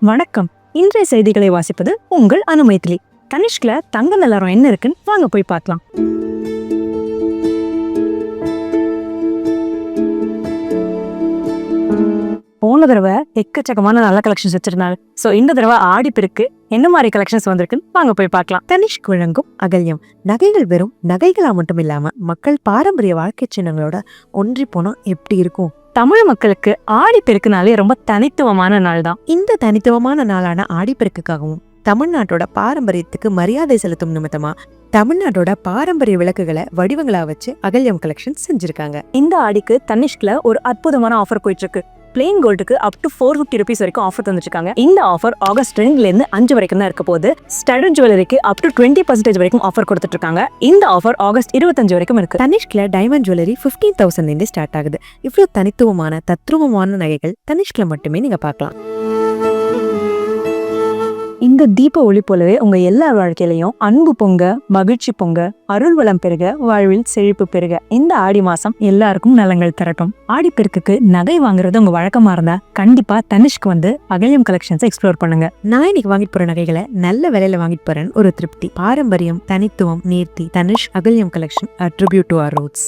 வணக்கம். இன்றைய செய்திகளை வாசிப்பது உங்கள் அனுமைத்லி. தனிஷ்க்ல தங்க நிலவரம் என்ன இருக்குன்னு வாங்க போய் பார்க்கலாம். போன தடவை எக்கச்சக்கமான நல்ல கலெக்ஷன்ஸ் வச்சிருந்தாங்க. சோ இந்த தடவை ஆடிப்பெருக்கு என்ன மாதிரி கலெக்ஷன்ஸ் வந்திருக்குன்னு வாங்க போய் பார்க்கலாம். தனிஷ்க் வழங்கும் அகல்யம் நகைகள் வெறும் நகைகளா மட்டும் இல்லாம மக்கள் பாரம்பரிய வாழ்க்கை சின்னங்களோட ஒன்றி போனா எப்படி இருக்கும்? தமிழ் மக்களுக்கு ஆடிப்பெருக்குனாலே ரொம்ப தனித்துவமான நாள் தான். இந்த தனித்துவமான நாளான ஆடிப்பெருக்குக்காகவும் தமிழ்நாட்டோட பாரம்பரியத்துக்கு மரியாதை செலுத்தும் நிமித்தமா தமிழ்நாட்டோட பாரம்பரிய விளக்குகளை வடிவங்களா வச்சு அகல்யம் கலெக்ஷன் செஞ்சிருக்காங்க. இந்த ஆடிக்கு தனிஷ்க்ல ஒரு அற்புதமான ஆஃபர் போயிட்டு இருக்கு. பிளெயின் கோல்டுக்கு அப் டு 450 rupees வரைக்கும் ஆஃபர் தந்துருக்காங்க. இந்த ஆஃபர் ஆகஸ்ட் 2 இருந்து 5 வரைக்கும் தான் இருக்க போது. ஸ்டடட் ஜுவல்லரிக்கு அப் டு 20% வரைக்கும் ஆஃபர் கொடுத்துட்டு இருக்காங்க. இந்த ஆஃபர் ஆகஸ்ட் 25 வரைக்கும் இருக்கு. தனிஷ்க்ல டைமண்ட் ஜுவல்லரி 15,000 ஸ்டார்ட் ஆகுது. இவ்வளவு தனித்துவமான தத்ரூபமான நகைகள் தனிஷ்க்ல மட்டுமே நீங்க பார்க்கலாம். இந்த தீப ஒளி போலவே உங்க எல்லா வாழ்க்கையிலையும் அன்பு பொங்க, மகிழ்ச்சி பொங்க, அருள் வளம் பெருக, வாழ்வில் செழிப்பு பெருக. இந்த ஆடி மாசம் எல்லாருக்கும் நலங்கள் தரட்டும். ஆடிப்பெருக்குக்கு நகை வாங்குறது உங்க வழக்கமா இருந்தா கண்டிப்பா தனிஷ்க் வந்து அகல்யம் கலெக்ஷன்ஸ் எக்ஸ்ப்ளோர் பண்ணுங்க. நான் இன்னைக்கு வாங்கிட்டு போற நகைகளை நல்ல விலையில வாங்கிட்டு போறேன்னு ஒரு திருப்தி. பாரம்பரியம், தனித்துவம், நேர்த்தி. தனிஷ்க் அகல்யம் collection, a tribute to our roots.